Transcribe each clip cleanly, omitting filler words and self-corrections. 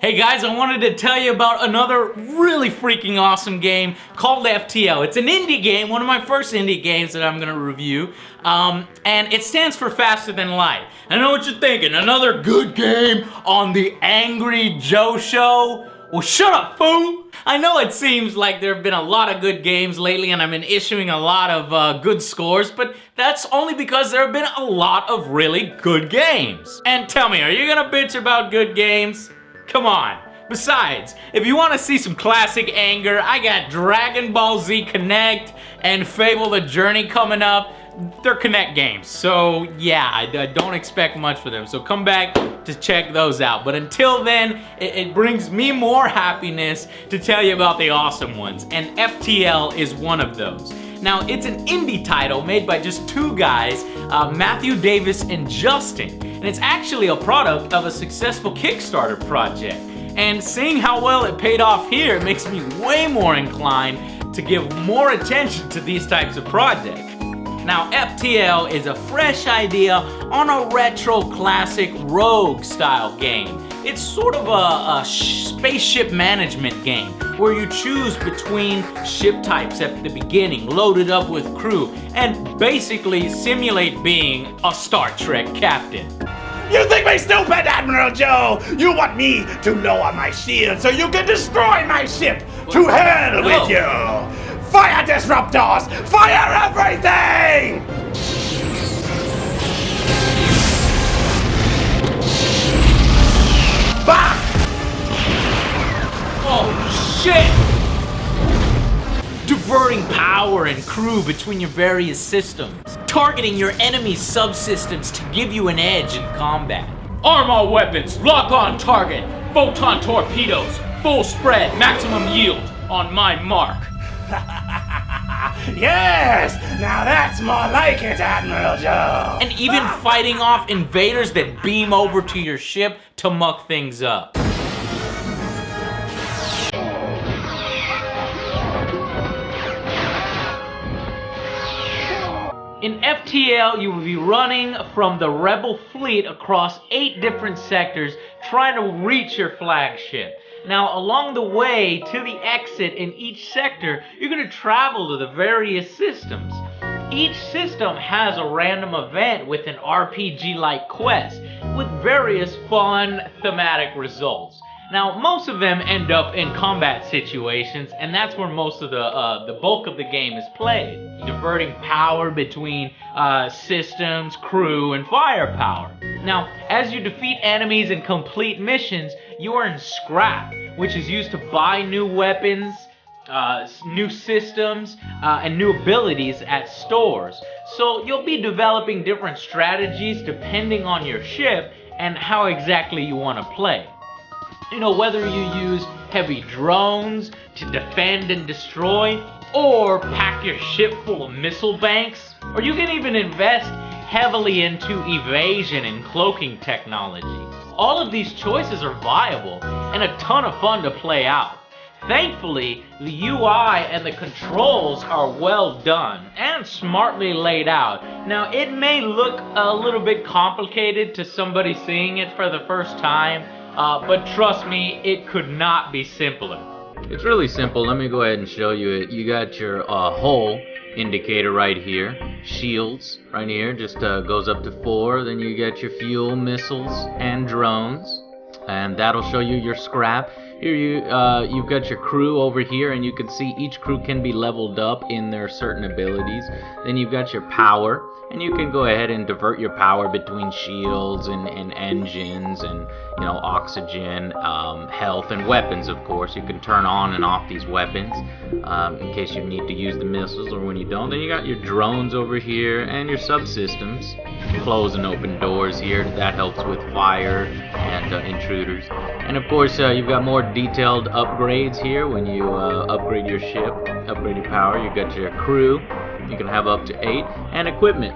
Hey guys, I wanted to tell you about another really freaking awesome game called FTL. It's an indie game, one of my first indie games that I'm gonna review, and it stands for Faster Than Light. I know what you're thinking, another good game on the Angry Joe Show? Well, shut up, fool! I know it seems like there have been a lot of good games lately and I've been issuing a lot of good scores, but that's only because there have been a lot of really good games. And tell me, are you gonna bitch about good games? Come on. Besides, if you want to see some classic anger, I got Dragon Ball Z Connect and Fable the Journey coming up. They're Connect games, so yeah, I don't expect much for them. So come back to check those out. But until then, it brings me more happiness to tell you about the awesome ones, and FTL is one of those. Now, it's an indie title made by just two guys, Matthew Davis and Justin, and it's actually a product of a successful Kickstarter project. And seeing how well it paid off here makes me way more inclined to give more attention to these types of projects. Now, FTL is a fresh idea on a retro classic rogue style game. It's sort of a spaceship management game where you choose between ship types at the beginning, loaded up with crew, and basically simulate being a Star Trek captain. You think me stupid, Admiral Joe? You want me to lower my shield so you can destroy my ship? To hell with you! Fire disruptors! Fire everything! Bah! Oh, shit! Diverting power and crew between your various systems. Targeting your enemy's subsystems to give you an edge in combat. Arm all weapons, lock on target. Photon torpedoes, full spread, maximum yield. On my mark. Yes! Now that's more like it, Admiral Joe! And even fighting off invaders that beam over to your ship to muck things up. In FTL, you will be running from the Rebel fleet across 8 different sectors trying to reach your flagship. Now, along the way to the exit in each sector, you're going to travel to the various systems. Each system has a random event with an RPG-like quest with various fun thematic results. Now, most of them end up in combat situations, and that's where most of the bulk of the game is played. Diverting power between systems, crew, and firepower. Now, as you defeat enemies and complete missions, you earn scrap, which is used to buy new weapons, new systems, and new abilities at stores. So you'll be developing different strategies depending on your ship and how exactly you want to play. You know, whether you use heavy drones to defend and destroy, or pack your ship full of missile banks, or you can even invest heavily into evasion and cloaking technology. All of these choices are viable and a ton of fun to play out. Thankfully, the UI and the controls are well done and smartly laid out. Now, it may look a little bit complicated to somebody seeing it for the first time, but trust me, it could not be simpler. It's really simple. Let me go ahead and show you it. You got your hull indicator right here. Shields right here, just goes up to 4. Then you got your fuel, missiles, and drones. And that'll show you your scrap. Here you've got your crew over here, and you can see each crew can be leveled up in their certain abilities. Then you've got your power, and you can go ahead and divert your power between shields and engines and, you know, oxygen, health, and weapons, of course. You can turn on and off these weapons in case you need to use the missiles, or when you don't. Then you got your drones over here and your subsystems. Close and open doors here. That helps with fire and intruders. And of course, you've got more detailed upgrades here when you upgrade your ship, upgrade your power. You've got your crew. You can have up to 8, and equipment,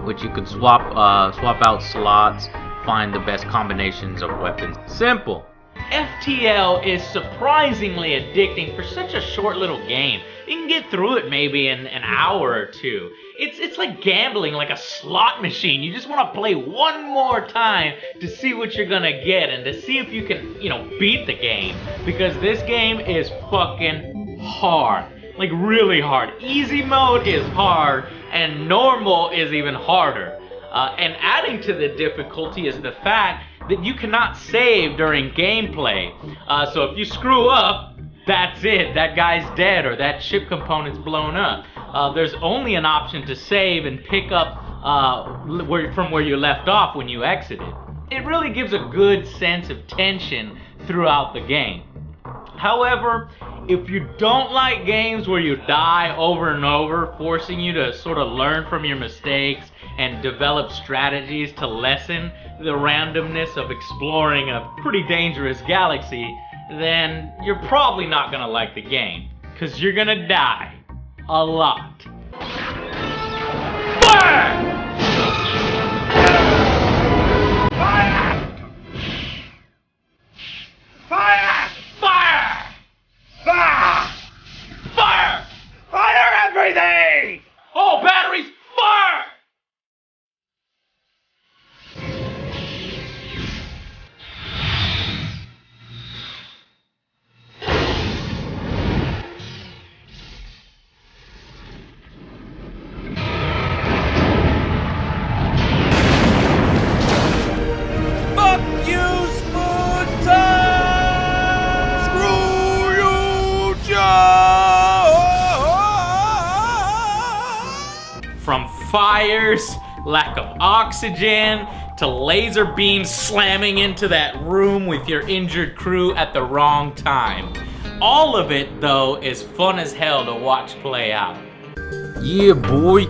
which you can swap out slots, find the best combinations of weapons. Simple. FTL is surprisingly addicting for such a short little game. You can get through it maybe in an hour or two. It's like gambling, like a slot machine. You just want to play one more time to see what you're gonna get and to see if you can, beat the game. Because this game is fucking hard. Like really hard. Easy mode is hard and normal is even harder. And adding to the difficulty is the fact that you cannot save during gameplay. So if you screw up, that's it. That guy's dead or that ship component's blown up. There's only an option to save and pick up from where you left off when you exited. It really gives a good sense of tension throughout the game. However, if you don't like games where you die over and over, forcing you to sort of learn from your mistakes and develop strategies to lessen the randomness of exploring a pretty dangerous galaxy, then you're probably not gonna like the game, because you're gonna die a lot. Fire! Fire! Fire! Fire! Fire! Fire! Fire everything! Oh, batteries! Fire! From fires, lack of oxygen, to laser beams slamming into that room with your injured crew at the wrong time. All of it, though, is fun as hell to watch play out. Yeah, boy.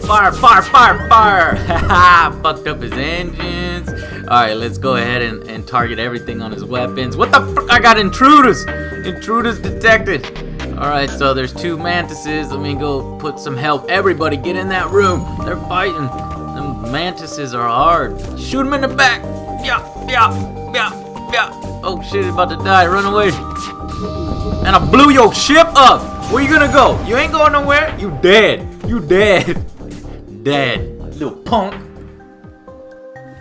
Fire, fire, fire, fire. Haha, fucked up his engines. Alright, let's go ahead and target everything on his weapons. What the fuck? I got intruders. Intruders detected. Alright, so there's two mantises. Let me go put some help. Everybody get in that room. They're fighting. Them mantises are hard. Shoot them in the back. Yeah, yeah, yeah, yeah. Oh shit, he's about to die. Run away. And I blew your ship up. Where you gonna go? You ain't going nowhere. You dead. You dead. Dead. Little punk.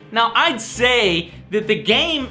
Now, I'd say that the game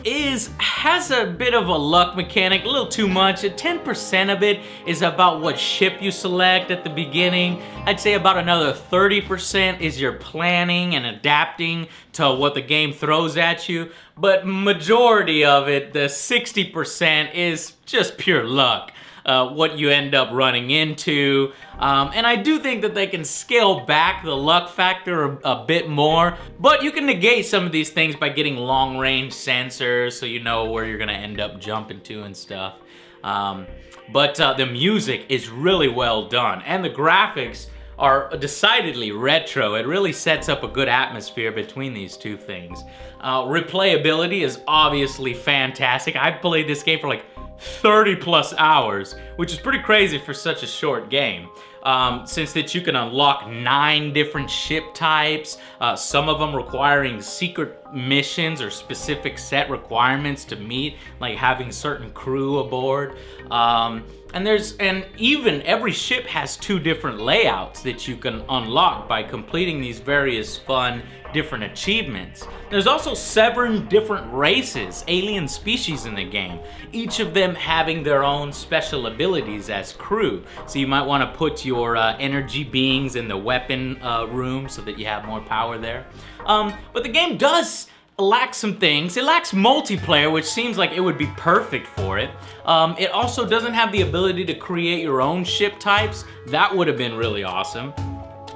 has a bit of a luck mechanic, a little too much. 10% of it is about what ship you select at the beginning. I'd say about another 30% is your planning and adapting to what the game throws at you. But majority of it, the 60%, is just pure luck. What you end up running into. And I do think that they can scale back the luck factor a bit more, but you can negate some of these things by getting long-range sensors so you know where you're gonna end up jumping to and stuff. But the music is really well done, and the graphics are decidedly retro. It really sets up a good atmosphere between these two things. Replayability is obviously fantastic. I've played this game for like 30 plus hours, which is pretty crazy for such a short game. Since that you can unlock 9 different ship types, some of them requiring secret missions or specific set requirements to meet, like having certain crew aboard. And even every ship has 2 different layouts that you can unlock by completing these various fun different achievements. There's also 7 different races, alien species in the game, each of them having their own special abilities as crew. So you might want to put your energy beings in the weapon room so that you have more power there. But the game does lack some things. It lacks multiplayer, which seems like it would be perfect for it. It also doesn't have the ability to create your own ship types. That would have been really awesome.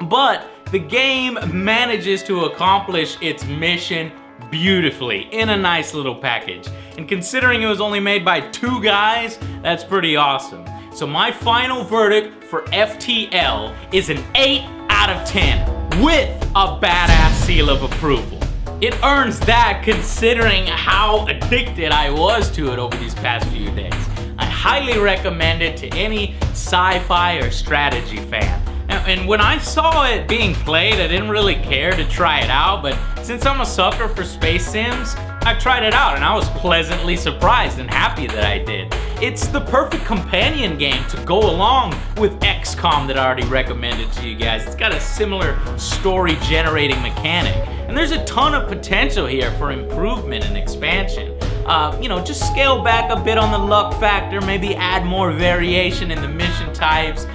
But the game manages to accomplish its mission beautifully in a nice little package. And considering it was only made by 2 guys, that's pretty awesome. So my final verdict for FTL is an 8 out of 10 with a badass seal of approval. It earns that considering how addicted I was to it over these past few days. I highly recommend it to any sci-fi or strategy fan. And when I saw it being played, I didn't really care to try it out, but since I'm a sucker for space sims, I tried it out and I was pleasantly surprised and happy that I did. It's the perfect companion game to go along with XCOM that I already recommended to you guys. It's got a similar story generating mechanic, and there's a ton of potential here for improvement and expansion. Just scale back a bit on the luck factor, maybe add more variation in the mission types,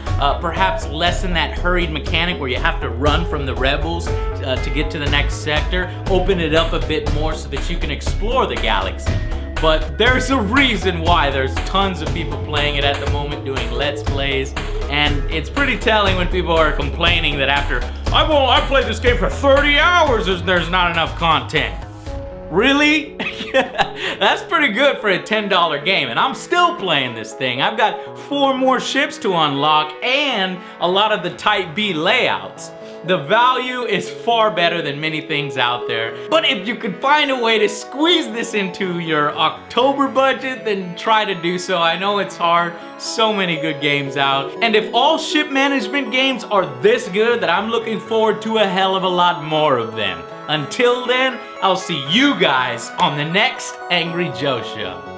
perhaps lessen that hurried mechanic where you have to run from the rebels to get to the next sector, open it up a bit more so that you can explore the galaxy. But there's a reason why there's tons of people playing it at the moment, doing Let's Plays, and it's pretty telling when people are complaining that after, I played this game for 30 hours, there's not enough content. Really? That's pretty good for a $10 game, and I'm still playing this thing. I've got 4 more ships to unlock and a lot of the Type B layouts. The value is far better than many things out there. But if you could find a way to squeeze this into your October budget, then try to do so. I know it's hard, so many good games out. And if all ship management games are this good, then I'm looking forward to a hell of a lot more of them. Until then, I'll see you guys on the next Angry Joe Show.